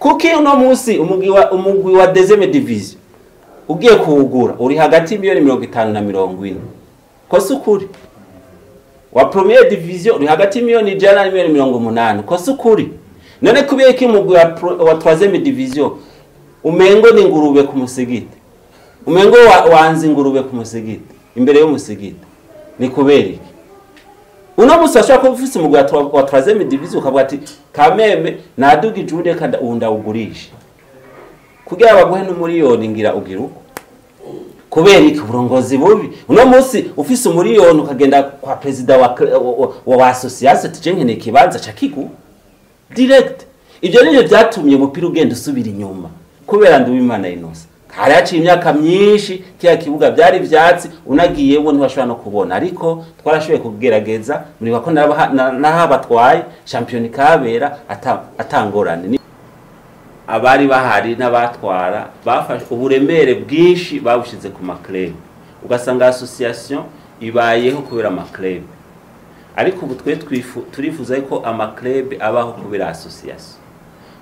kuki uno munsi umugwi wa deuxième division ugiye kuwugura uri hagati miliyoni 50 na 40 ko sukuri wa première division uri hagati miliyoni 100 na miliyoni 80 ko sukuri none kubiye ki umugwi wa troisième division umengo ni ngurube ku musigiti umengo wanzi ngurube ku musigiti imbere yo musigiti ni kubera uno munsi ashaka ko ufise umugwi wa troisième division ukavuga ati kameme naduga ijude kada unda ugurisha kugira baguhe n'umuriyoni ngira ugira uko kubera iki uburongozi bubi uno munsi ufise umuriyoni ukagenda kwa president wa association tijenkene kibanza cakigu direct ibyo nivyo byatumye umupira ugenda usubira inyuma kubera Nduwimana Innocent hari haciye imyaka myinshi kiya kibuga byari vyatsi unagiyewo ntibashobora no kubona ariko twarashoboye kugerageza muri bako nahabatwaye champion kabera atangorane abari bahari n'abatwara bafashe uburemere bwinshi babushize ku maclub ugasanga association ibayeho kubera maclub ariko ubu turifuza ko amaclub abaho kubera association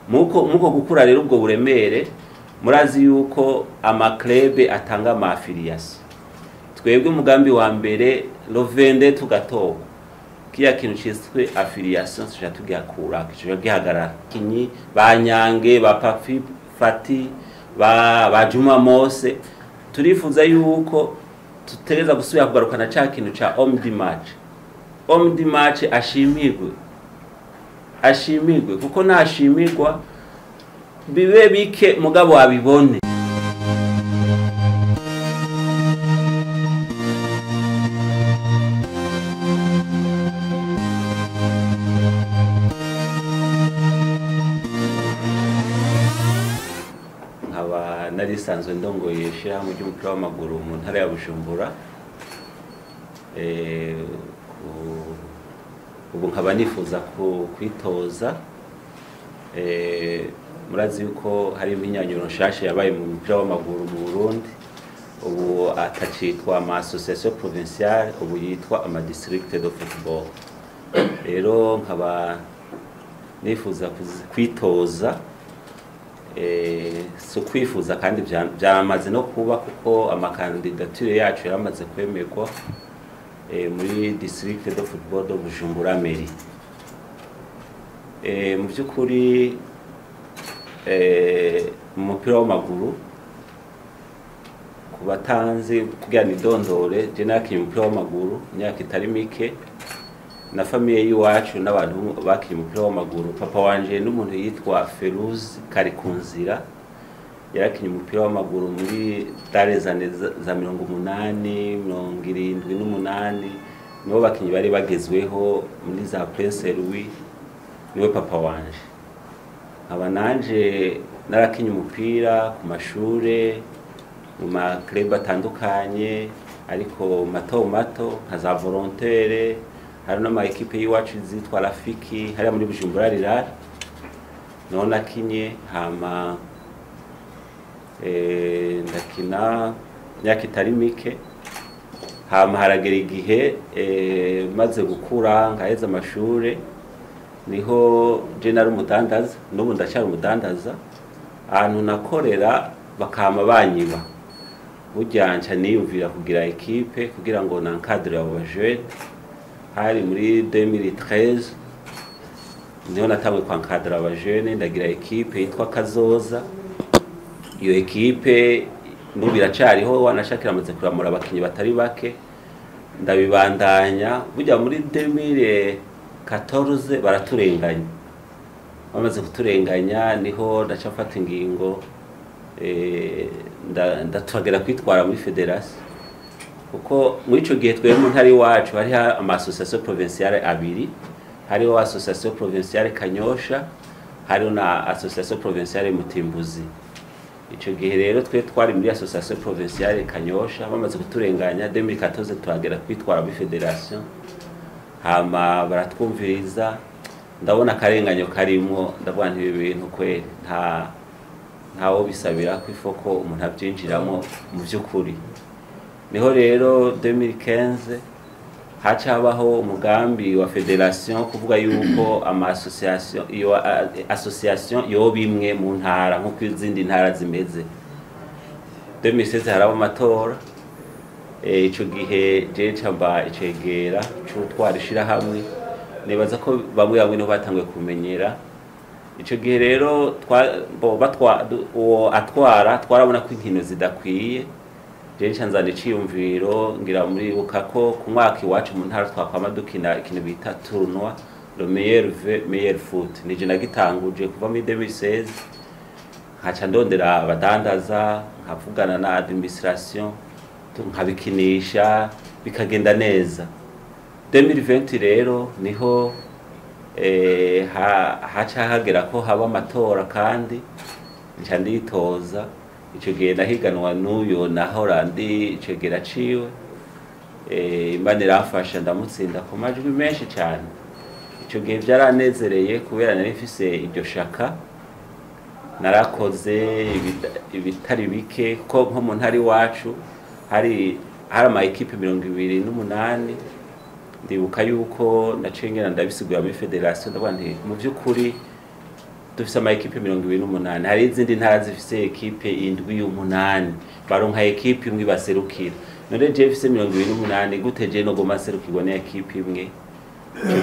muko gukura rero ubwo buremere murazi yuko amaclub atanga amaafiliation twebwe umugambi wa mbere lovende tugatoka kiya kintu cyiswe affiliation tuja tugakura kijo gihagarara kinyi banyange ba Papi Fati ba Juma Mose turifuza yuko tutereza gusubira kugarukana ca kintu ca homme du match ashimirwe kuko nashimirwa bibe bike mugabo abibone nkaba narisanzwe ndongoye shirahamwe ry'umupira w'amaguru mu ntara ya Bujumbura ubu nkaba nifuza kwitoza murazi yuko hari impinyanyuro nshasha yabaye mu mupira w'amaguru mu Burundi ubu atacitwa ama association provinciale ubu yitwa ama district de football rero nkaba nifuza kwitoza so kwifuza kandi byamaze no kuba kuko amakandidature yacu yaramaze kwemerwa muri district de football de Bujumbura mairie mu byukuri mu mupira w'amaguru kubatanze kugira ni dondore je nakiye umupira w'amaguru imyaka itari mike na famille yiwacu n'abantu bakiye umupira w'amaguru papa wanje n'umuntu yitwa Feruz Karikunzira yarakiye umupira w'amaguru muri darezane za 18 78 nibo bakinyi bari bagezweho muri za Prince Louis niwe papa wanje aba nanje narakinye umupira ku mashure mu ma club atandukanye ariko mato nka za volontaire hari no ma equipe yiwacu zitwa Rafiki hari muri Bujumbura Rirari none akinye hama ndakina myaka itari mike hama haragera igihe maze gukura ngaheza amashure niho general umudandaza n'ubu ndacyari umudandaza ahantu nakorera bakama banyiba buryanca niyumvira kugira equipe kugira ngo nankadre abo jeune hari muri 2013 niho natangwe kwankadra aba jeune ndagira equipe yitwa Kazoza iyo equipe n'ubiracariho wanashakira amaze kuramura abakinyi batari bake ndabibandanya burya muri 2014 baraturenganya bamaze kuturenganya niho ndacafata ingingo ndatwagera kwitwara muri federation kuko muri ico gihe twere mu ntari wacu hari ama association provinciale abiri hariho association provinciale Kanyosha hariho na association provinciale Mutimbuzi ico gihe rero twe twari muri association provinciale Kanyosha bamaze kuturenganya 2014 twagera kwitwara muri federation hama baratwumviriza ndabona akarenganyo karimo ndavuga nti ibintu kwe ntawo bisabira kwifoko umuntu abyinjiramo mu byukuri niho rero 2015 hacabaho umugambi wa federation kuvuga yuko association yoba imwe mu ntara nk'uko izindi ntara zimeze. 2016 haraba amatora, ico gihe je camba icegera c'utwara ishirahamwe, nibaza ko bamwe no batanguye kumenyera. Ico gihe rero atwara twarabona ko inkino zidakwiye, je ncanzana iciyumviro ngira muri bukako ku mwaka iwacu mu ntara twakwama dukina ikintu bita tournoi le meilleur foot. Nije nagitanguje kuva muri 2016, nkaca ndondera abadandaza, nkavugana na administration, nkabikinisha bikagenda neza. 2020 rero niho haca hagera ko haba amatora kandi nca nditoza. Ico gihe nahiganwa n'uyo nahora ndi icegera ciwe, Imana irafasha ndamutsinda ku majwi menshi cyane. Ico gihe byaranezereye kubera nari mfise iryo shaka, narakoze ibitari bike ko nko mu ntari wacu hari ama equipe 28. Ndibuka yuko nacengera ndabisigura muri federation ndavuga nti mu byukuri dufise ama equipe 28, hari izindi ntara zifise equipe 7-8 baronka equipe imwe baserukira. None je mfise 28 gute je no goma serukirwa na equipe imwe?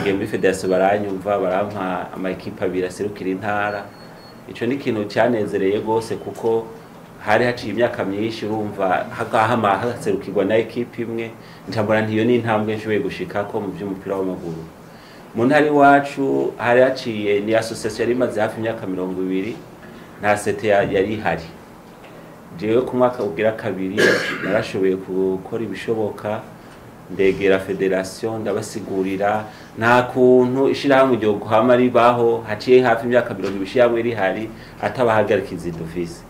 Cyo muri federation baranyumva barampa ama equipe 2 aserukira intara. Ico ni kintu cyanezereye gose kuko hari haciye imyaka myinshi urumva hagahama haserukirwa na equipe imwe, ntambara ntiyo ni intambwe nshoboye gushikako mu by'umupira w'amaguru. Mu ntari wacu hari haciye ni association yari imaze hafi imyaka 20, nta sete yari ihari. Jewe ku mwaka ugira kabiri narashoboye gukora ibishoboka, ndegera federation ndabasigurira nta kuntu ishirahamwe ryo guhama ribaho haciye hafi imyaka 20 ishirahamwe rihari atabahagarikizi dufise.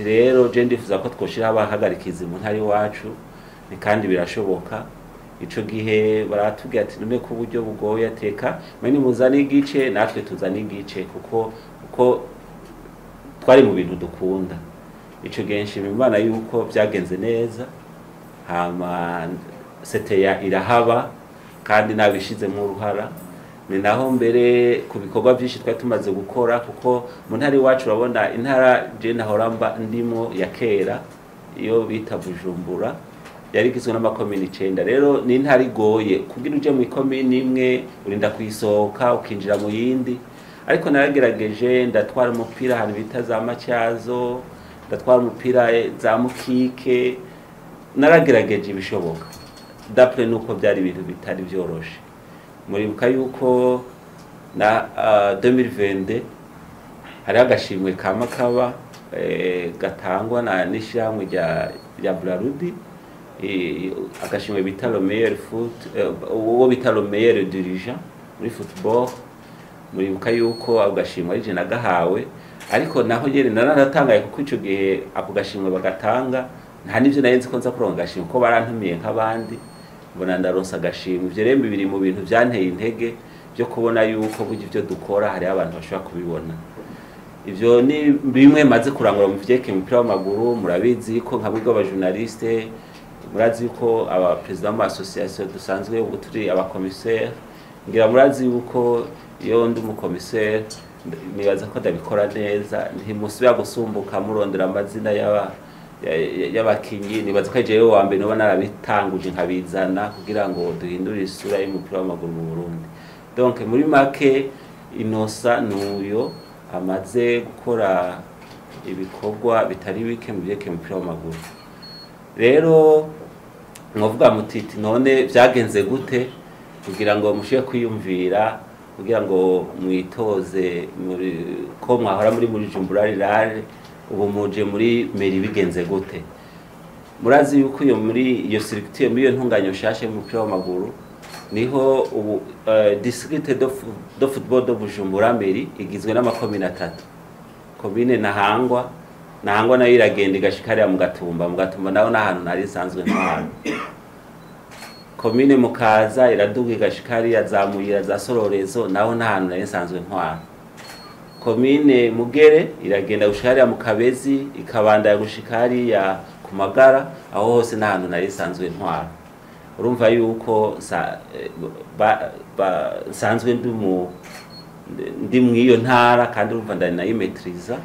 Rero je ndifuza ko twoshira abahagarikizi mu ntari wacu, ni kandi birashoboka. Ico gihe baratubwira ati none ko buryo bugoye ateka mani muzana igice natwe tuzana igice kuko twari mu bintu dukunda. Ico gihe nshima Imana yuko byagenze neza, hama seteya irahaba kandi nabishize mu ruhara. Ni naho mbere ku bikorwa byinshi twari tumaze gukora kuko mu ntari wacu urabona intara je nahoramba ndimo ya kera iyo bita Bujumbura yari kizwe n'amakomini 9. Rero ni intara igoye kugira uje mu ikomini imwe urinda kwisohoka ukinjira mu yindi, ariko naragerageje ndatwara umupira hano bita za Macyazo, ndatwara umupira za Mukike, naragerageje ibishoboka. D'après nuko byari ibintu bitari byoroshe. Muribuka yuko na 2020 hari agashimwe kamakaba gatangwa na nishyamwe rya Brarudi, agashimwe bita le meilleur foot, uwo bita le meilleur dirigeant muri football. Muribuka yuko agashimwe ari je nagahawe, ariko naho yene naratangaye kuko ico gihe ako gashimwe bagatanga nta nivyo nayenze ko nza kuronga gashimwe ko barantumiye nk'abandi, mbona ndaronsa gashimwe. Ivyo rero bibiri mu bintu byanteye intege byo kubona yuko buryo ivyo dukora hari abantu bashobora kubibona. Ivyo ni bimwe maze kurangura mu vyeke mu mupira w'amaguru. Murabizi ko nka bwigo aba journaliste, murazi ko aba president wa association dusanzwe ubu turi aba commissaire, ngira murazi yuko iyo ndi mu commissaire nibaza ko ndabikora neza, ntimusubira gusumbuka murondera amazina y'abakinyi. Nibaza ko jewe wa mbere no narabitanguje nkabizana kugira ngo duhindure isura y'umupira w'amaguru mu Burundi. Donc muri make Inosa nuyo amaze gukora ibikorwa bitari bike mu byeke mu mupira w'amaguru. Rero mwovuga mutiti none byagenze gute kugira ngo mushiye kwiyumvira kugira ngo mwitoze ko mwahora muri Bujumbura Rirare ubu muje muri meri bigenze gute? Murazi yuko iyo muri iyo structure muri iyo ntunganyo shashe mu mupira w'amaguru niho ubu district de football de Bujumbura meri igizwe n'amakomine 3. Komine Nahangwa nayo iragenda igashikariya mu Gatumba naho nahantu nari sanzwe ntwara. Komine Mukaza iraduga igashikariya zamuyira za Sororezo naho nahantu nari sanzwe ntwara. Komine Mugere iragenda gushikariya mu Kabezi ikabanda gushikariya ku Magara, aho hose nahantu nari sanzwe ntwara. urumva yuko sanzwe ndi mwiyo ntara kandi urumva ndanayimetriza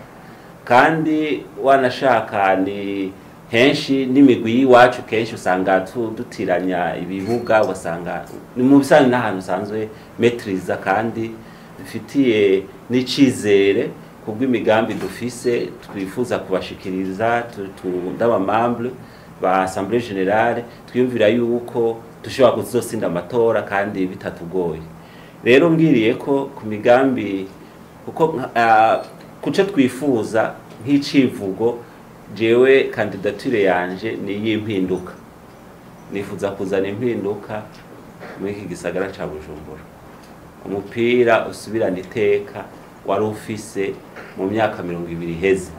kandi wanashaka ni henshi n'imigwi y'iwacu kenshi usanga dutiranya ibibuga ugasanga ni mu bisani n'ahantu sanzwe metriza kandi bifitiye n'icizere kubw'imigambi dufise twifuza kubashikiriza ndabamambre ba Assemblée Générale twiyumvira yuko dushobora kuzosinda amatora kandi bitatugoye rero ngiriye ko ku migambi kuko kuce twifuza nk'icivugo jewe kandidature yanje ni y'impinduka nifuza kuzana impinduka muri iki gisagara ca Bujumbura umupira usubirana iteka wari ufise mu myaka 20 heze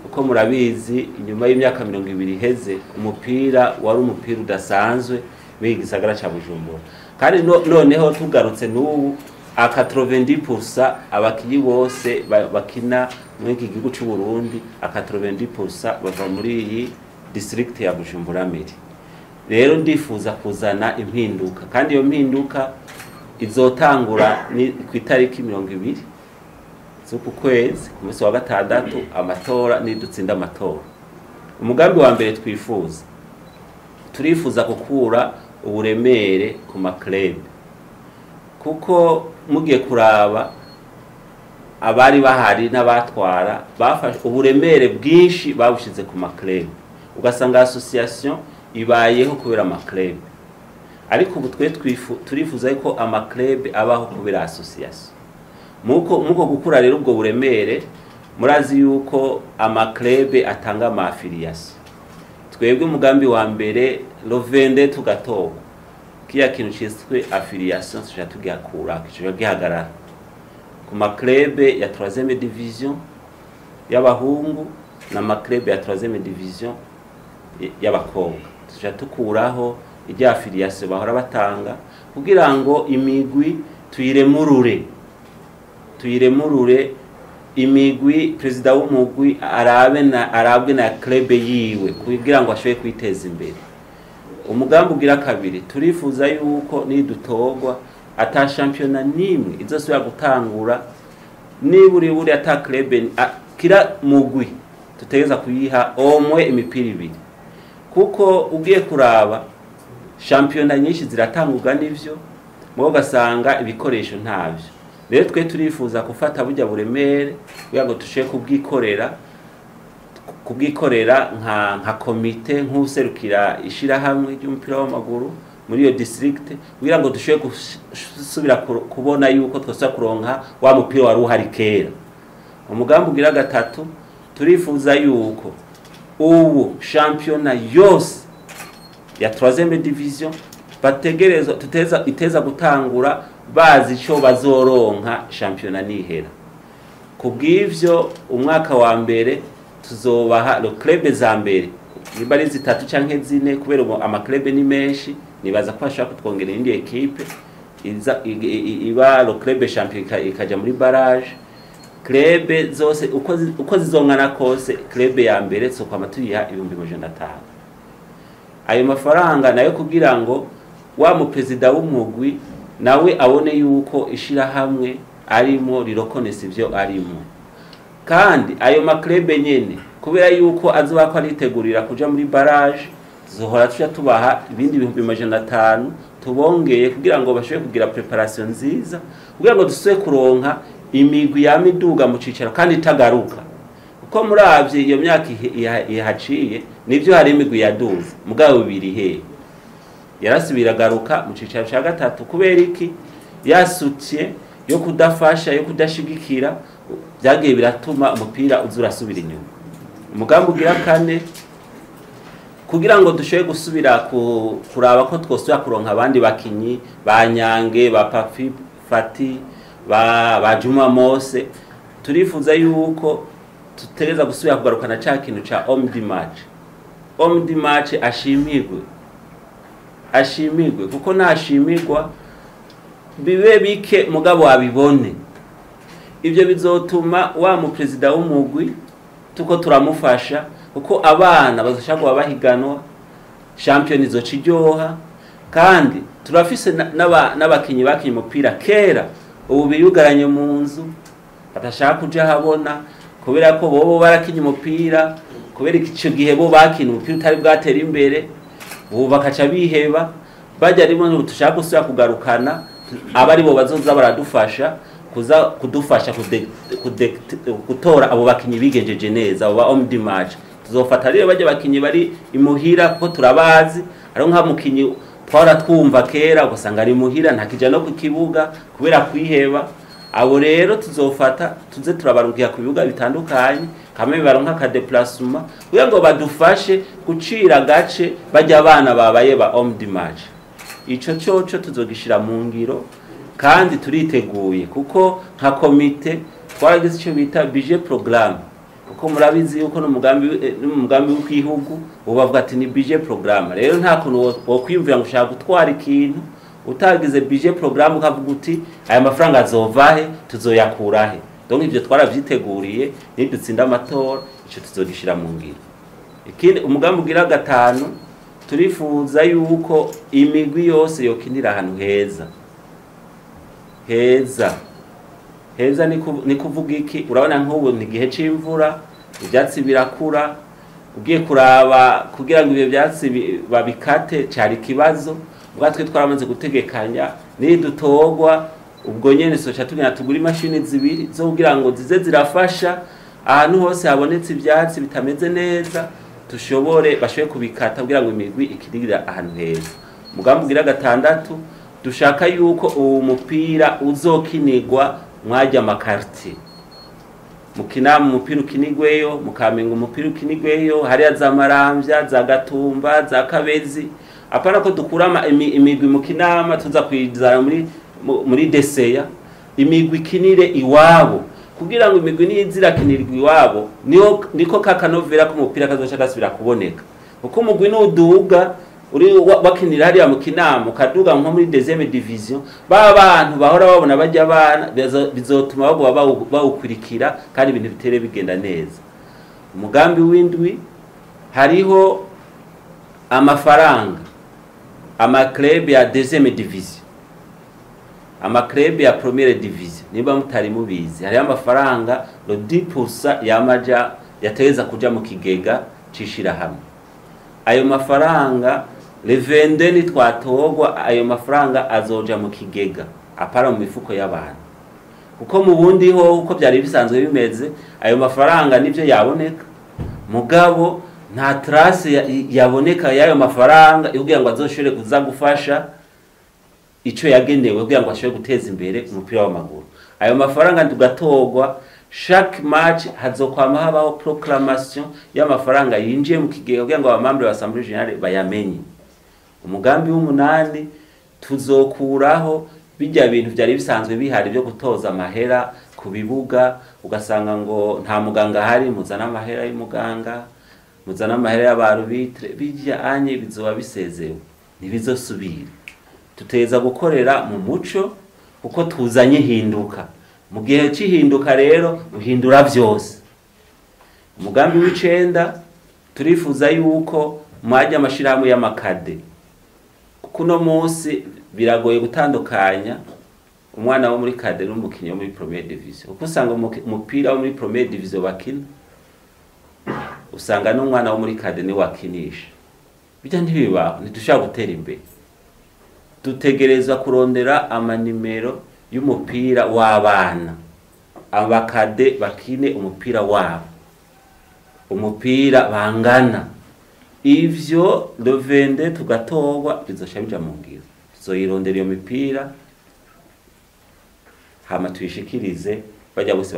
uko murabizi inyuma y'imyaka 20 heze umupira wari umupira udasanzwe muri gisagara ca Bujumbura kandi noneho tugarutse n'ubu 90% abakinyi bose bakina muri iki gihugu cy'u Burundi 90% bava muri iyi district ya Bujumbura meri rero ndifuza kuzana impinduka kandi iyo mpinduka izotangura ni ku itariki 20 z'uku kwezi ku munsi wa gatandatu amatora nidutsinda amatora umugambi wa mbere turifuza gukura uburemere ku maklub kuko mugiye kuraba abari bahari n'abatwara bafashe uburemere bwinshi babushize ku maklub ugasanga association ibayeho kubera amaklub ariko ubu turifuza ko amaklub abaho kubera association muko gukura rero ubwo buremere murazi yuko amaklub atanga ama affiliation twebwe umugambi wa mbere Lovende tugatoba kiya kintu cyiswe affiliation tujatugakura kijo gihagarara ku maklub ya 3e division y'abahungu na maklub ya 3e division y'abakobwa tujatukuraho ijya affiliation bahora batanga kugira ngo imigwi tuyiremurure imigwi president w'umugwi arabwe na club yiwe kugira ngo ashobe kwiteza imbere umugambi ugira kabiri turifuza yuko nidutogwa ata championnat nimwe izosubira gutangura niburi ata club kira mugwi tutegeza kuyiha omwe imipira ibiri kuko ugiye kuraba championnat nyinshi ziratangurwa n'ivyo mwo gasanga ibikoresho ntavyo rero twe turifuza gufata burya buremere kugira ngo tushe kubwikorera nka komite nk'userukira ishirahamwe ry'umupira w'amaguru muri iyo district kugira ngo dushe gusubira kubona yuko twose kuronka wa mupira wari uhari kera umugambi ugira gatatu turifuza yuko ubu championnat yose ya 3e division bategerezwa iteza gutangura bazi ico bazoronka championnat nihera kubw'ivyo umwaka wa mbere tuzobaha le club za mbere niba ari zitatu canke zine kubera ama club ni menshi nibaza ko ashaka kutwongera indi equipe iba le club champion ikaja muri barrage club zose uko zizongana kose club ya mbere so kwa maturiha 1500 ayo mafaranga nayo kugira ngo wa mu president w'umugwi nawe abone yuko ishirahamwe arimo rirokonesa ivyo arimo kandi ayo maklebe nyene kubera yuko azoba ko aritegurira kuja muri barrage zohora tubaha ibindi 1500 tubongeye kugira ngo bashobore kugira preparation nziza kugira ngo dusubire kuronka imigwi ya miduga mu cicaro kandi itagaruka uko muravye iyo myaka ihaciye nivyo hari imigwi yaduze mugabo bibiri he yarasubira garuka mu cicaro ca gatatu kubera iki yasutye yo kudafasha yo kudashigikira byagiye biratuma umupira uzurasubira inyuma umugambi ugira kane kugira ngo dushoye gusubira kuraba ko twosubira kuronka abandi bakinyi banyange ba Papi Fati ba Juma Mose turifuza yuko tutereza gusubira kugarukana ca kintu ca homme du match ashimirwe kuko nashimirwa bibe bike mugabo wabibone ibyo bizotuma wa mu president w'umugwi tuko turamufasha kuko abana bazoshaka bahiganwa champion izociryoha kandi turafise n'abakinyi bakinye umupira kera ubu biyugaranye mu nzu batashaka kuja habona kubera ko bobo barakinye umupira kubera ico gihe bo bakina umupira utari bwatera imbere ubu bakaca biheba bajya rimwe tushaka gusubira kugarukana abari bo bazoza baradufasha kuza kudufasha gutora abo bakinyi bigenjeje neza abo ba homme du match tuzofata rero bajya bakinyi bari imuhira ko turabazi ari nka mukinyi twara twumva kera gusanga ari muhira ntakija no ku kibuga kubera kwiheba abo rero tuzofata tuze turabarukiya ku bibuga bitandukanye kamwe baronka ka déplacement kugira ngo badufashe gucira gace bajya abana babaye ba homme du match ico coco tuzogishira mu ngiro kandi turiteguye kuko nka komite twaragize icyo bita budget programme kuko murabizi yuko n'umugambi w'igihugu ubavuga ati ni budget programme rero nta kuntu wo kwiyumvira ngo ushaka gutwara ikintu utagize budget programme ukavuga uti aya mafaranga azovahe tuzoyakurahe donc ivyo twaravyiteguriye nidutsinda amatora ico tuzogishira mu ngiro ikindi umugambi ugira gatanu turifuza yuko imigwi yose yokinira ahantu heza ni kuvuga iki urabona nk'ubu ni gihe c'imvura ibyatsi birakura ugiye kuraba kugira ngo ibyo byatsi babikate cyari kibazo ubwatwe twaramaze gutegekanya nidutogwa ubwo nyene socha tugena tugura imashini zibiri zo kugira ngo zize zirafasha ahantu hose habonetse ibyatsi bitameze neza bashoboye kubikata kugira ngo imigwi ikirira ahantu heza umugambi ugira gatandatu dushaka yuko uwo mupira uzokinirwa mwajya amakarti mukina umupira ukinigweyo mukamenga umupira ukinigweyo hariya za Maramvya za Gatumba za Kabezi apana ko dukurama imigwi mukinama tuza kwizara muri deseya imigwi kinire iwabo kugira ngo imigwi nizira kinirwa iwabo niko kakanovera ko umupira kazoca gasubira kuboneka uko umugwi nuduga uri wakinira hariya mukinama ukaduga nko muri deuxième division bantu bahora babona bajya abana bizotuma bawukurikira kandi ibintu bitere bigenda neza umugambi w'indwi hariho amafaranga club ya deuxième division club ya première division niba mutari mubizi hari amafaranga lo 10% yamaja yateza kuja mu kigega cishira hamwe ayo mafaranga levende ni twatogwa ayo mafaranga azoja mu kigega apara mu mifuko y'abantu kuko mu bundi ho uko byari bisanzwe bimeze ayo mafaranga nivyo yaboneka mugabo nta trace yaboneka y'ayo mafaranga kugira ngo azoshore kuza gufasha ico yagenewe kugira ngo ashobore guteza imbere umupira w'amaguru ayo mafaranga tugatogwa chaque match hazokwama habaho proclamation y'amafaranga yinjiye mu kigega kugira ngo abamambre b'Assemblée Générale bayamenye umugambi w'umunani tuzokuraho bijya bintu byari bisanzwe bihari byo gutoza amahera ku bibuga ugasanga ngo nta muganga hari muzana amahera y'umuganga muzana amahera y'abarubitre bijya anye bizoba bisezewe ntibizosubira tuteza gukorera mu muco kuko tuzanye hinduka mu gihe cy'ihinduka rero uhindura byose umugambi w'icenda turifuza yuko mwajya amashirahamwe y'amakade kuno munsi biragoye gutandukanya umwana wo muri kade n'umukinyi wo muri première division kuko usanga umupira wo muri première division bakina usanga n'umwana wo muri kade ni wakinisha bijya ntibibaho ntidushaka gutera imbere dutegereza kurondera amanimero y'umupira w'abana abakade bakine umupira wabo umupira bangana ivyo levende tugatogwa bizosha bija mu ngiro tuzoyirondera iyo mipira hama tuyishikirize bajya bose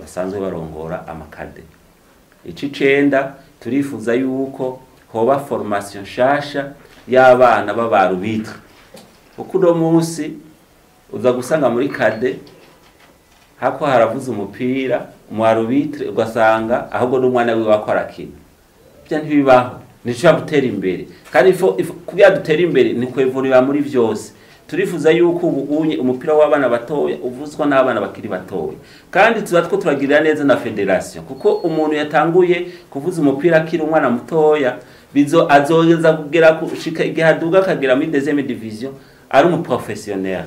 basanzwe barongora amakade icicenda turifuza yuko hoba formation shasha y'abana b'abarubitre uko no munsi uza gusanga muri kade hako haravuza umupira mu arubitre ugasanga ahubwo n'umwana wiwe akwarakina bya ntibibaho nico gutera imbere kandi kugira dutera imbere ni kwevurira muri vyose turifuza yuko ubunye umupira w'abana batoya uvuzwa n'abana bakiri batoya kandi tuzatwo turagirira neza na federation kuko umuntu yatanguye kuvuza umupira akiri umwana mutoya azogeza kugera kushika igihe aduga akagera muri deuxième division ari umuprofessionnel.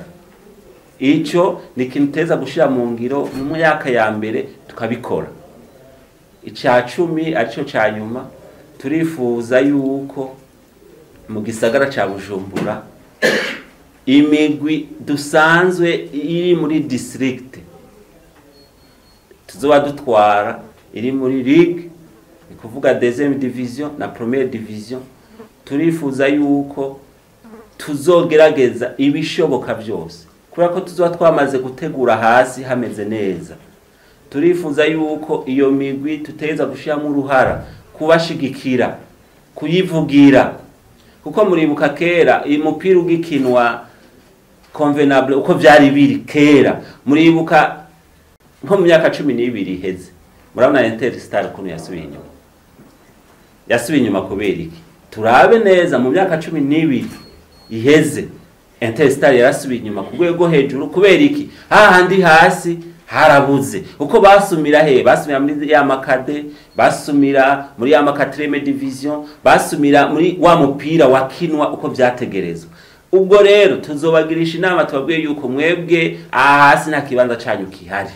Ico ni ikintu teza gushira mu ngiro mu myaka ya mbere tukabikora. Ica 10 arico ca nyuma turifuza yuko mu gisagara ca Bujumbura imigwi dusanzwe iri muri district tuzoba dutwara iri muri ligue ni kuvuga deuxième division na première division. Turifuza yuko tuzogerageza ibishoboka byose kubera ko tuzoba twamaze gutegura hasi hameze neza. Turifuza yuko iyo migwi tuteza gushiramo uruhara kubashigikira kuyivugira kuko muribuka kera iyi mupira ugikinwa convenable uko vyari biri kera. Muribuka nko mu myaka 12 iheze murabona Interstar kuno yasubiye inyuma kubera iki? Turabe neza mu myaka 12 iheze Interstar yarasubiye inyuma ku rwego hejuru kubera iki? Hahandi hasi harabuze uko basumira basumira muri ya makade, basumira muri ya makatreme division, basumira muri wa mupira wakinwa uko vyategerezwa. Ubwo rero tuzobagirisha inama tubabwiye yuko mwebwe hasi nta kibanza canyu kihari.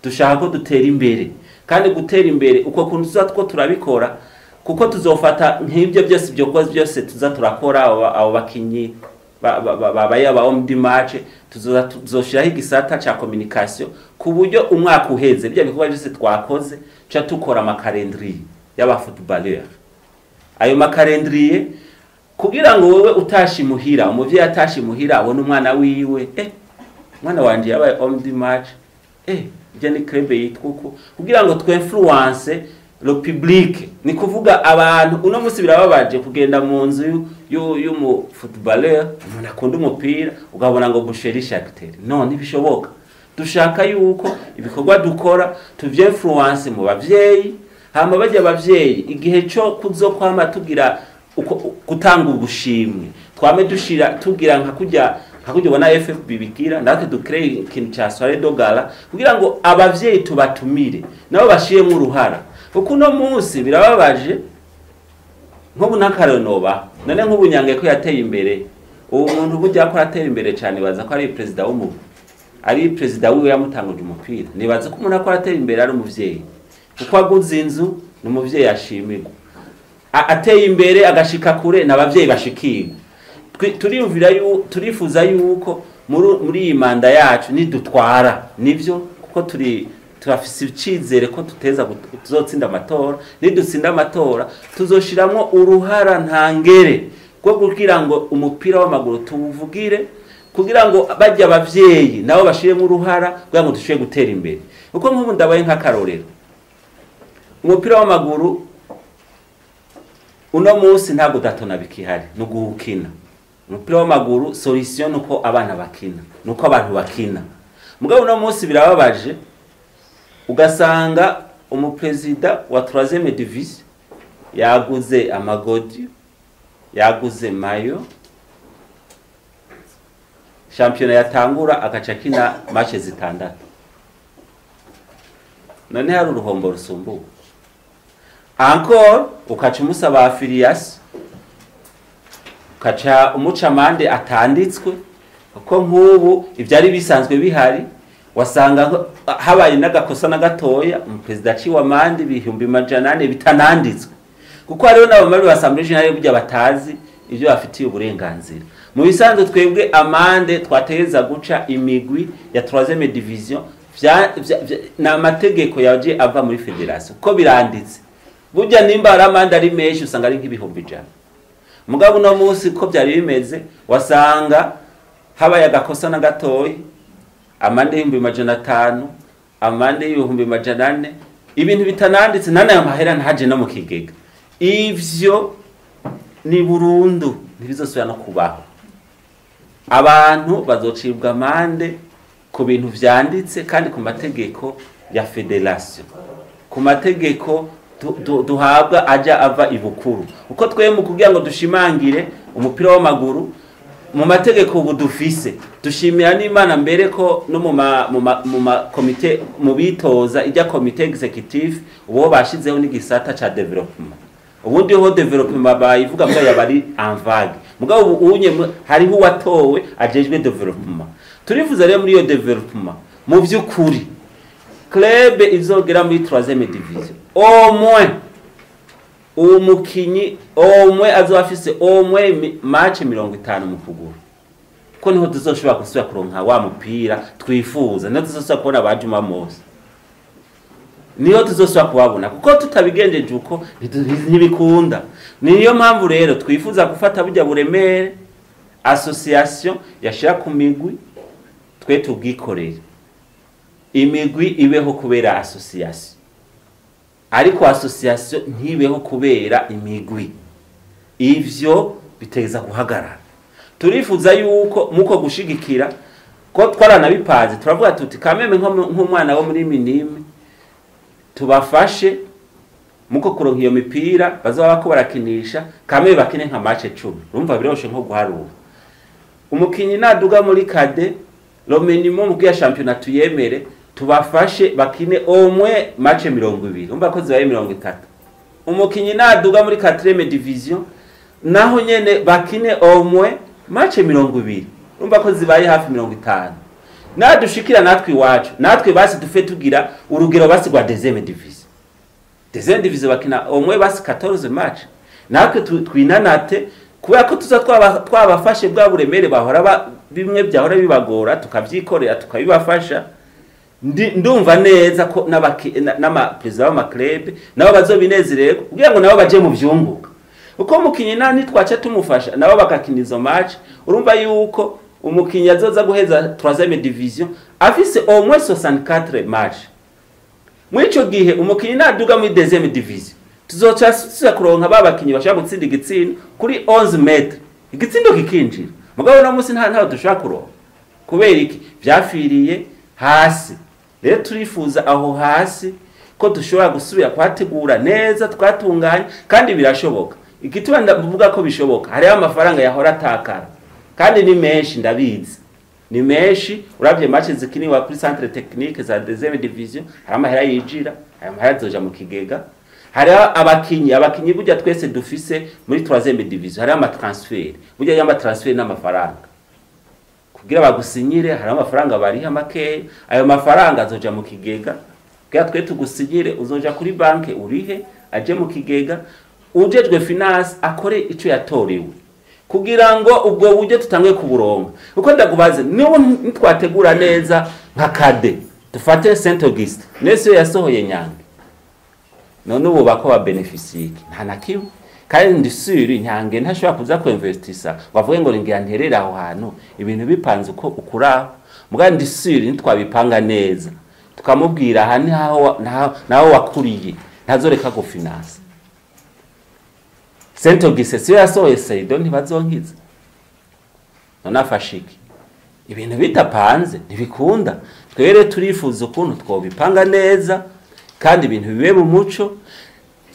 Dushaka ko dutera imbere kandi gutera imbere uko kuntu tuzatwo turabikora kuko tuzofata nk'ibyo byose byose tuza turakora abo bakinyi babaye abaomdi match tuzoshiraho igisata ca communication ku buryo umwaka uheze bya bikorwa byose twakoze ca tukora amakalendrier y'aba footballeur. Ayo makalendrier kugira ngo wewe utashimuhira umuvye atashimuhira abone umwana wiwe mwana wanje yabaye omdi match je ni club yitwuko kugira ngo twe influence le public. Ni kuvuga abantu uno musi birababaje kugenda mu nzu y'umu footballeur umuntu akunda umupira ugabona ngo Busheri Shakhtar. No ntibishoboka. Dushaka yuko ibikorwa dukora tuvye influence mu bavyeyi hama bajya abavyeyi igihe cyo kuzokwama tugira gutanga ubushimwe twame dushira tugira nka kujya ubona FFB bigira natwe dukreye ikintu cya soirée de gala kugira ngo abavyeyi tubatumire nabo bashiyemo uruhara kuko no munsi birababaje nko bunakaronoba none nk'ubunyange ko yateye imbere uwo muntu bujya ko yateye imbere cyane baza ko ari president w'umuntu ari president wiwe yamutanguje umupira nibaza ko umuntu akora ateye imbere ari umuvyeyi kuko aguze inzu n'umuvyeyi yashimirwa ateye imbere agashika kure n'abavyeyi bashikirwa. Turifuza yuko muri iyi manda yacu nidutwara nivyo kuko turafise icizere ko tuzotsinda amatora. Nidutsinda amatora tuzoshiramwo uruhara ntangere bwo kugira ngo umupira w'amaguru tuwuvugire kugira ngo bajya abavyeyi nabo bashiremo uruhara kugira ngo dushobe gutera imbere. Uko nk'ubu ndabaye nk'akarorero umupira w'amaguru uno munsi ntabwo datona bikihari no guhukina. Umupira w'amaguru solution nuko abana bakina nuko abantu bakina. Mugabo uno munsi birababaje ugasanga umupresident wa 3e division yaguze amagodi yaguze mayo champion yatangura agaca kina match zitandatu. None hari uruhombo rusumbuka encore ukaca umusaba affiliation ukaca umucamande atanditswe kuko nk'ubu ivyari bisanzwe bihari wasanga habaye n'agakosa na gatoya umupresident aciwa mande bihumbi majanane bitananditswe kuko hariho n'abamari basambye general burya batazi ivyo bafitiye uburenganzira. Mu bisanzwe twebwe amande twateza guca imigwi ya 3e division na mategeko yaje ava muri federation ko biranditse burya nimba aramanda ari menshi usanga ari nk'ibihumbi 100. Mugabo no munsi ko byari bimeze wasanga habaye agakosa na gatoyi amande 1500 amande 1400 ibintu bitananditse nana ya mahera ntaje no mu kigega. Ivyo ni burundu ntibizosubira no kubaho. Abantu bazocibwa amande ku bintu vyanditse kandi ku mategeko ya federation ku mategeko duhabwa aja ava ibukuru uko twemu kugira ngo dushimangire umupira w'amaguru mu mategeko ubu dufise. Dushimira n'Imana mbere ko no mu komite mu bitoza ijya komite executive ubo bashizeho n'igisata ca development ubundi ho development bayivuga mbwa yabari en vague mugabo unye hariho watowe ajejwe development turifuza rero muri iyo development mu byukuri club izogera muri 3e division au moins umukinyi au moins azofise au moins match 50 mu kuguru ko niho tuzoshobora gusubira kuronka wa mupira twifuza no tuzoshobora kubona abajuma mose niyo tuzosubira kubabona kuko tutabigenjeje uko ntibikunda niyo mpamvu rero twifuza gufata burya buremere association yashira ku migwi twe tugikorera imigwi ibeho kubera association ariko association ntibeho kubera imigwi ivyo biteza guhagarara turifuza yuko muko gushigikira ko twarana bipaze turavuga tuti kameme nk'umwana wo muri minime tubafashe muko kuronka iyo mipira bazaba bako barakinisha kameme bakine nka match 10 urumva biroshe nko guharura umukinyi naduga muri kade lo minimum bwa championnat tuyemere tubafashe bakine au moins match 20 urumva ko zibaye 30 umukinyi naduga muri 4e division naho nyene bakine au moins match 20 urumva ko zibaye hafi 50 nadushikira natwe iwacu natwe basi dufe tugira urugero basi rwa 2e division 2e division bakina au moins basi 14 match natwe twinanate kubera ko tuza twabafashe bwa buremere bahora bimwe byahora bibagora tukavyikorera tukabibafasha ndumva neza ko n'ama president wa club nabo bazobinezererwa kugira ngo nabo baje mu vyunguka uko mukinyi nani twacha tumufasha nabo bakakina izo match urumva yuko umukinyi azoza guheza 3e division afise au moins 64 match mwico gihe umukinyi naduga muri 2e division tuzoca kuronka babakinyi bashaka gutsinda igitsina kuri 11 metre igitsindo kikinjira mugabo no musi nta dushaka kuronka kubera iki byafiriye hasi rero turifuza aho hasi ko dushobora gusubira kwategura neza twatunganya kandi birashoboka igituma ndavuga ko bishoboka hari amafaranga yahora atakara kandi ni menshi ndabizi ni menshi uravye match zikiniwa kuri centre technique za 2e division hari amahera yijira aya mahera zoja mu kigega hari abakinyi burya twese dufise muri 3e division hari ama transfer burya yamba transfer n'amafaranga kugira bagusinyire hari amafaranga bari make ayo mafaranga azoja mu kigega kugira twe tugusinyire uzoja kuri banke urihe aje mu kigega ujejwe finance akore ico yatorewe kugira ngo ubwo buryo tutangiye kuburonga uko ndagubaze niwo twategura neza nka kade dufate Saint Auguste nese yasohoye Nyange none ubu bako ba beneficiaire nta nakiwe kandi ndisuri Nyange ntashobora kuza ko investisa bavuge ngo ngira nterera aho hantu ibintu bipanze uko ukura mugandi ndisuri ntwabipanga neza tukamubwira hani naho wakuriye ntazoreka go finance Saint Auguste siyo yasohoye Saido ntibazonkiza none afashiki ibintu bitapanze ntibikunda twere turifuza ukuntu twobipanga neza kandi ibintu bibe mu muco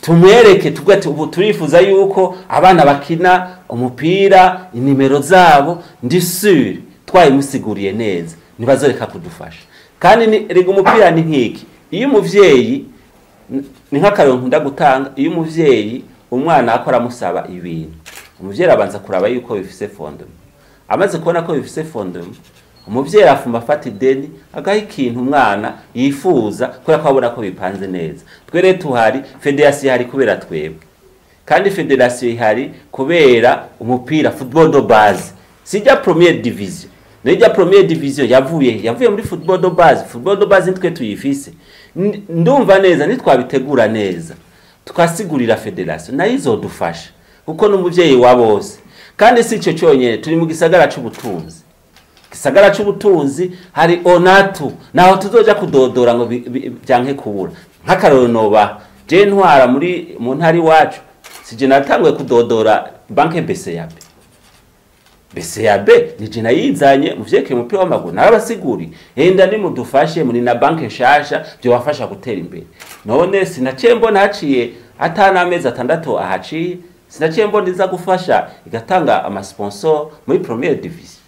tumwereke tugati ubu turifuza yuko abana bakina umupira inimero zabo ndisuri twayimusiguriye neza nibazoreka kudufasha kandi rega umupira ni nkiki iyo umuvyeyi ni nk'akarongo ndagutanga iyo umuvyeyi umwana akora musaba ibintu umuvyeyi abanza kuraba yuko bifise fondement amaze kubona ko bifise fondement umuvyeyi afuma afata ideni agaha ikintu umwana yifuza kubera ko abona ko bipanze neza twere tuhari federation hari kubera twebwe kandi federation ihari kubera umupira football de base sijya première division nejya première division yavuye muri football de base nitwe tuyifise ndumva neza nitwabitegura neza tukasigurira federation nayo izodufasha kuko n'umuvyeyi wa bose kandi si cyo cyonyene turi mu gisagara c'ubutunzi hari onatu naho tuzoja kudodora ngo byanke kubura nk'akaroro noba je ntwara muri mu ntari wacu sije natangwe kudodora banke BCAB nije nayizanye muvyeke umupira w'amaguru narabasiguri henda ni mudufashe muri na banke nshasha byo bafasha gutera imbere none sinacembo naciye atana amezi 6 ahaciye sinacembo ndiza gufasha igatanga ama sponsor muri première division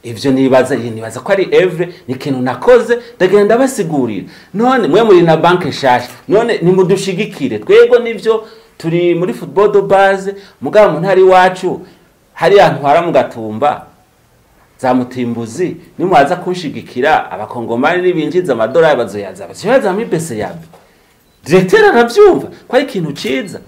ivyo nibaza ko ari evre ni kintu nakoze ndagenda basigurira none mwe muri na banke nshasha none nimudushigikire twego nivyo turi muri football de base mugabo mu ntari wacu hari antwara mu Gatumba za Mutimbuzi nimwaza kunshigikira abakongomani nibinjiza amadolari bazoyaza muri bese yabe directeur aravyumva ko ari ikintu ciza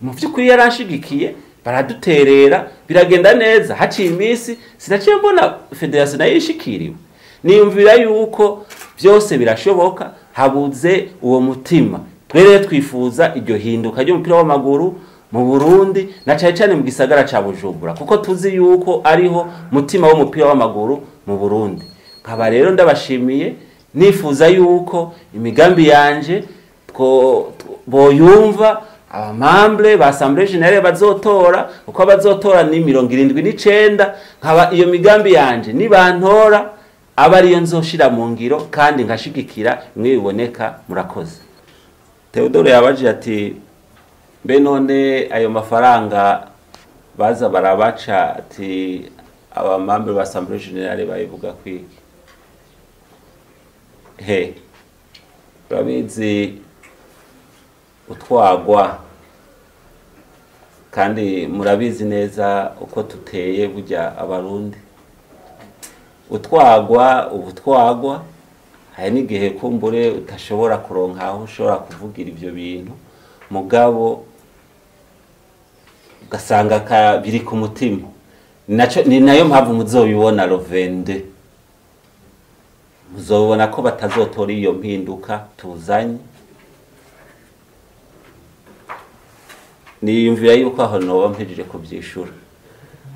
mu vyukuri yaranshigikiye baraduterera biragenda neza haciye iminsi sinaciye mbona federation nayo ishikiriwe niyumvira yuko byose birashoboka habuze uwo mutima twere twifuza iryo hinduka ry'umupira w'amaguru mu Burundi na cyane mu gisagara ca Bujumbura kuko tuzi yuko ariho mutima w'umupira w'amaguru mu Burundi nkaba rero ndabashimiye nifuza yuko imigambi yanje boyumva abamambre ba Assemblée Générale bazotora uko bazotora ni 79 nkaba iyo migambi yanje nibantora aba ariyo nzoshira mu ngiro kandi nkashigikira imwe biboneka murakoze. Theodore yabaje ati mbe none ayo mafaranga baza barabaca ati abamambre ba Assemblée Générale bayivuga kwiki babizi utwagwa kandi murabizi neza uko tuteye burya abarundi ubutwagwa hari n'igihe kumbure utashobora kuronka aho ushobora kuvugira ivyo bintu mugabo ugasanga biri ku mutima ni nayo mpamvu muzobibona Rovende muzobona ko batazotora iyo mpinduka tuzanye niyumvira yuko aho noba mpejije kubyishura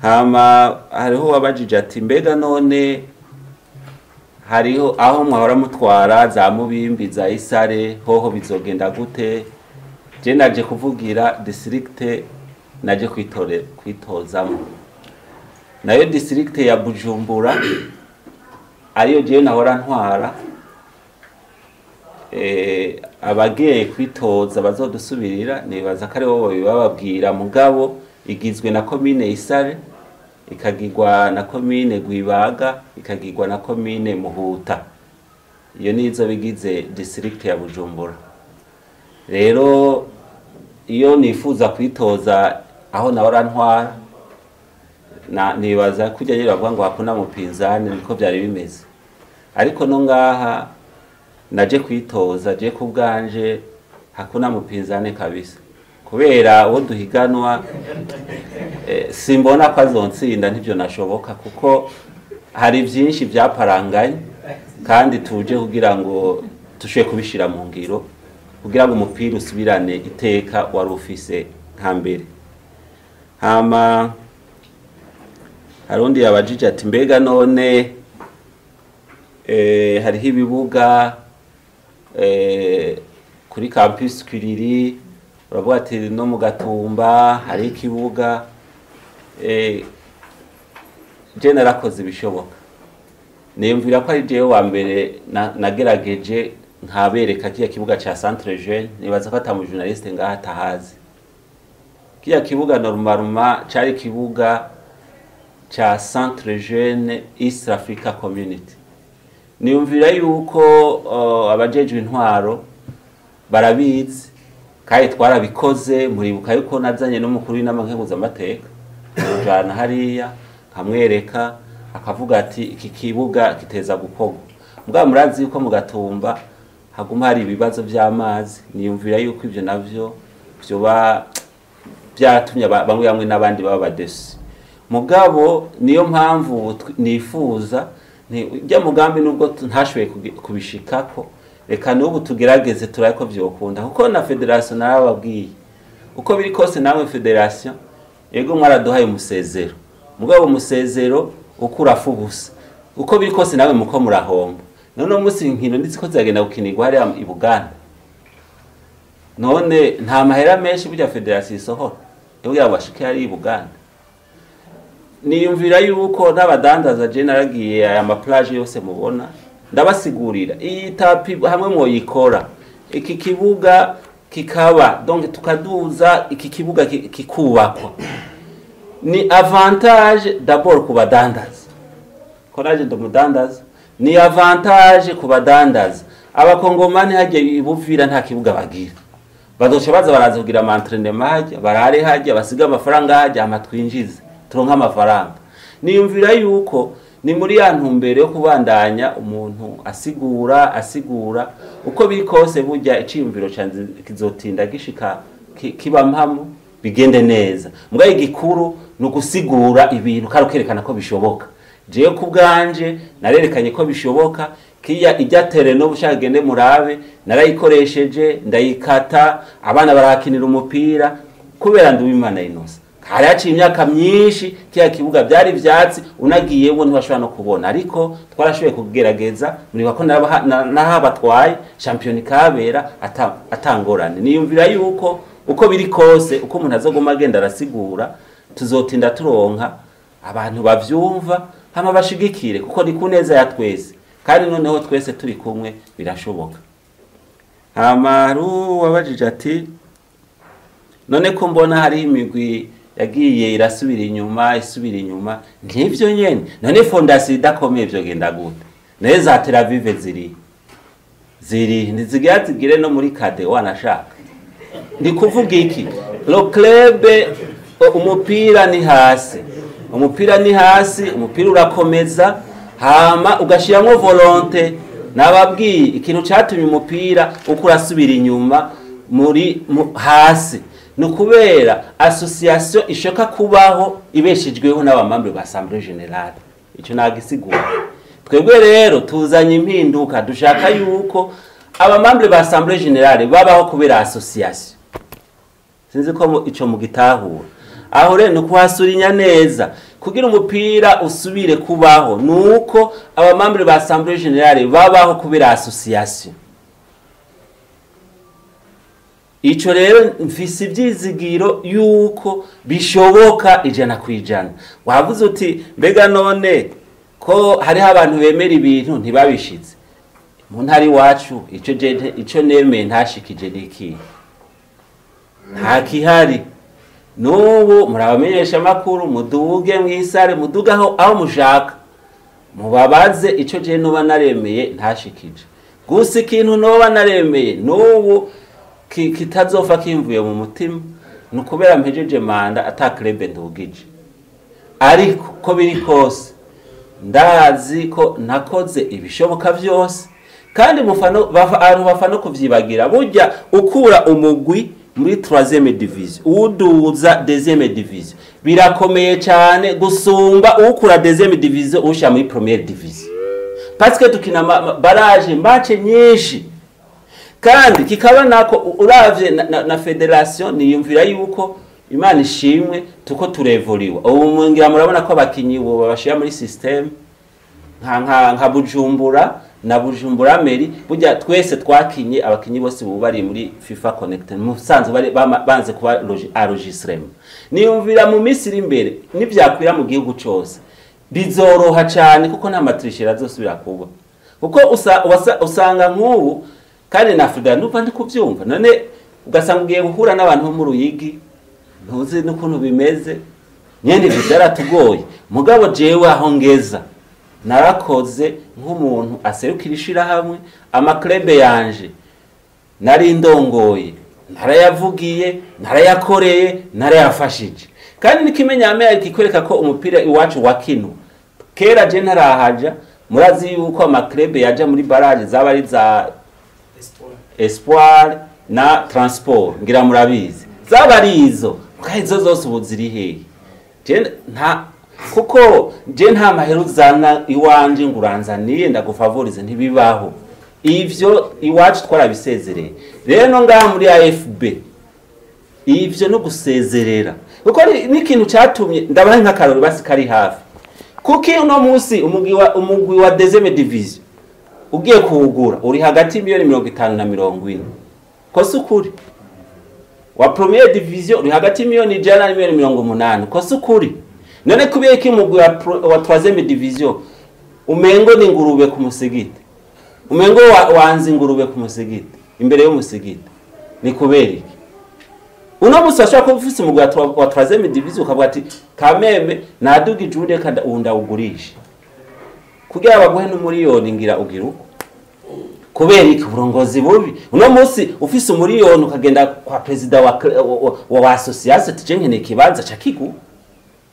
hama hariho wabajije ati mbega none hariho aho mwahora mutwara za Mubimbi za Isare hoho bizogenda gute je naje kuvugira district naje kwitozamo nayo district ya Bujumbura ariyo je nahora ntwara abagiye kwitoza bazodusubirira nibaza kare bo bababwira mugabo igizwe na commune Isare ikagirwa na commune Gwibaga ikagirwa na commune Muhuta iyo nizo bigize district ya Bujumbura rero iyo nifuza kwitoza aho nahora ntwara nibaza kujya nyira bavuga ngo hakuna mupinzani niko byari bimeze ariko no ngaha naje kwitoza je kubganje hakuna mupinzane kabisa kubera wo duhiganwa simbona ko azonsinda ntivyo nashoboka kuko hari byinshi byaparanganye kandi tuje kugira ngo tushe kubishira mu ngiro kugira ngo umupira usubirane iteka wari ufise nka mbere hama harundi yabajije ati mbega none hariho ibibuga kuri campus Kiriri uravuga ati no mu Gatumba hari ikibuga je narakoze ibishoboka nimvira ko ari jewe wa mbere nagerageje nkabereka kiya kibuga ca Centre Jeune nibaza ko atamu journaliste ngaha tahazi kiya kibuga normalement cari kibuga cha Centre Jeune East Africa Community niyumvira yuko abajejwe intwaro barabizi kandi twarabikoze muribuka yuko nazanye n'umukuru w'inamankenguza amateka jana hariya kamwereka akavuga ati iki kibuga kiteza gukorwa mugabo murazi yuko mu Gatumba haguma hari ibibazo by'amazi niyumvira yuko ivyo navyo byoba byatumye bamwe n'abandi baba badesi mugabo niyo mpamvu nifuza ijya mugambi nubwo ntashoboye kubishikako reka n'ubu tugerageze turayiko vyokunda kuko na federation narababwiye uko biri kose nawe federation yego mwaraduhaye umusezero mugabo umusezero ukurafu ubusa uko biri kose nawe muko murahomba none umunsi nkino nditsiko zagenda gukinirwa hari i Buganda none nta mahera menshi burya federation isohora yego yabashike hari i Buganda niyumvira yuko n'abadandaza je naragiye aya maplage yose mubona ndabasigurira iyi tapi hamwe mo yikora iki kibuga kikaba donc tukaduza iki kibuga kikubakwa ni avantage d'abord ku badandaza koraje ndumudandaza ni avantage ku badandaza abakongomani haje ibuvira nta kibuga bagira bazoca baza baraza kugira ama-entraînement hajya barare hajya basiga amafaranga hajya amatwinjize turonka amafaranga. Niyumvira yuko ni muri ya ntumbere yo kubandanya umuntu asigura uko biri kose burya iciyumviro cyanze kizotinda gishika kiba mpamo bigende neza. Mbwa igikuru no gusigura ibintu karukerekana ko bishoboka. Jewe kubganje narerekanye ko bishoboka kiya ijyatere no bushaka gende murabe narayikoresheje ndayikata abana barakinira umupira kubera nduwimana Innocent. Hari haciye imyaka myinshi kiya kibuga byari vyatsi unagiyewo ntibashobora no kubona ariko twarashoboye kugerageza muri bako nahabatwaye champion kabera atangorane. Niyumvira yuko uko biri kose uko umuntu azoguma agenda arasigura tuzotinda turonka abantu bavyumva hama bashigikire kuko ni kuneza ya twese kandi noneho twese turi kumwe birashoboka. Amaru wabajije ati none ko mbona hari imigwi yagiye irasubira inyuma nk'ivyo nyene none fondation idakomeye byo genda gute neza Tel Aviv ziri ntizigire no muri kade wanashaka ndi kuvuga iki lo club umupira ni hasi umupira urakomeza hama ugashiramo volonté nababwiye ikintu cyatumye umupira uko urasubira inyuma muri hasi nukubera association ishoka kubaho ibeshejweho n'abamambre ba Assemblée Générale. Ico nagisigura twebwe rero tuzanye impinduka dushaka yuko abamambre ba Assemblée Générale babaho kubera association. Sinzi ko ico mugitahura aho rero nukuhasurinya neza kugira umupira usubire kubaho nuko abamambre ba Assemblée Générale babaho kubera association. Ico rero mfise ivyizigiro yuko bishoboka ijana kwijana. Wavuze uti mbega none ko hari abantu bemera ibintu ntibabishize mu ntari wacu ico neme ntashikije niki nta kihari nubu murabamenyesha makuru muduge mwisare mudugaho aho mushaka mubabaze ico je noba naremeye ntashikije gusa ikintu noba naremeye nubu kitazofa kimvuye mu mutima nukubera mpejeje manda atakrebe ndugije ariko ko biri kose ndazi ko nakoze ibishoboka byose kandi mufano bafano kuvyibagira burya ukura umugwi muri 3e division uduza 2e division birakomeye cyane gusumba ukura 2e division usha muri 1e division parce que tukina barrage match nyinshi kandi kikaba nako uravye na federation niyumvira yuko Imana ishimwe tuko turevoliwa ubu mungira murabona ko abakinyi bo babashira muri system nka Bujumbura na Bujumbura Meri burya twese twakinye abakinyi bose bubari muri FIFA Connected musanzwe bari banze kuba enregistrement. Niyumvira mu Misiri imbere nivyakwira mu gihugu cyose bizoroha cyane kuko nta matrishera zosubira kuba kuko usanga nk'ubu kandi na Afrika ndumva ndi kuvyumva none ugasanga ugiye guhura n'abantu mu Ruyigi ntuzi n'ukuntu bimeze nyene bizaratugoye mugabo jewe aho ngeza narakoze nk'umuntu aserukirishira hamwe amaklebe yanje nari ndongoye narayavugiye narayakoreye narayafashije kandi nikimenya Amerika ikwereka ko umupira iwacu wakino kera je ntarahaja murazi yuko amaklebe yaja muri barrage zabari za Espoir na Transport ngira murabizi zabarizo kahizo zose ubuziri hehe je nta kuko je nta maheru zana iwanje nguranzaniye ndagufavorize ntibibaho ivyo iwacu twarabisezereye rero ngaha muri AFB ivyo no gusezerera kuko n'ikintu cyatumye ndabaye nka karori basi kari hafi kuki uno munsi umugwi wa 2e division ugiye kuwugura uri hagati $50 na $40 kosi ukuri wa 1e division uri hagati $100 na $180 kosi ukuri none kubiye ki umugwi wa 3e division umengo ni ngurube ku musigiti umengo wanze ingurube ku musigiti imbere y'umusigiti ni kubera uno musashaka ko ufise umugwi wa 3e division ukavuga ati kameme naduga ijude unda ugurisha kugira baguhe n'umuriyoni ngira ugira uko kubera iki uburongozi bubi uno munsi ufise umuriyoni ukagenda kwa president wa association tije nkene kibanza cakigu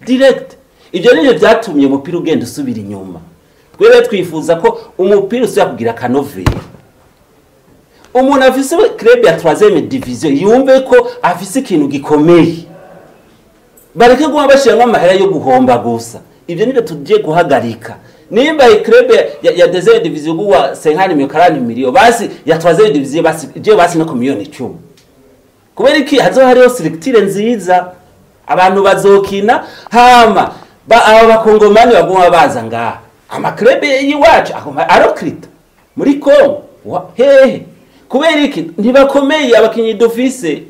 direct ivyo nivyo byatumye umupira ugenda usubira inyuma twere twifuza ko umupira usubira kugira kanovera umuntu afise club ya 3e division yumve ko afise ikintu gikomeye bareke guha bashiramo amahera yo guhomba gusa ivyo nivyo tugiye guhagarika nimba club ya 2e division guwa 50 miliyo basi ya 3e division basi je basi no miliyoni 10 kubera iki hazo hariho selectire nziza abantu bazokina hama aba bakongomani baguma baza ngaha ama club yiwacu arokrita muri Kongo hehe kubera iki ntibakomeye abakinyi dufise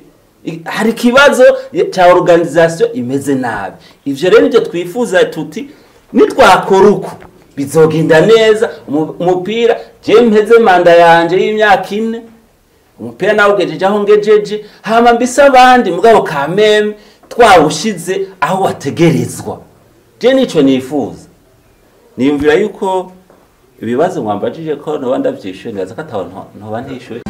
hari kibazo cha organisation imeze nabi ivyo rero nivyo twifuza tuti nitwakoruko bizogenda neza umupira je mpeze manda yanje y'imyaka 4 umupira nawo gejeje aho ngejeje hama mbisa abandi mugabo kameme twawushize aho wategerezwa je nico nifuza niyumvira yuko ibibazo mwambajije ko no bandavyishuye ndaza ko ataho no bantishuye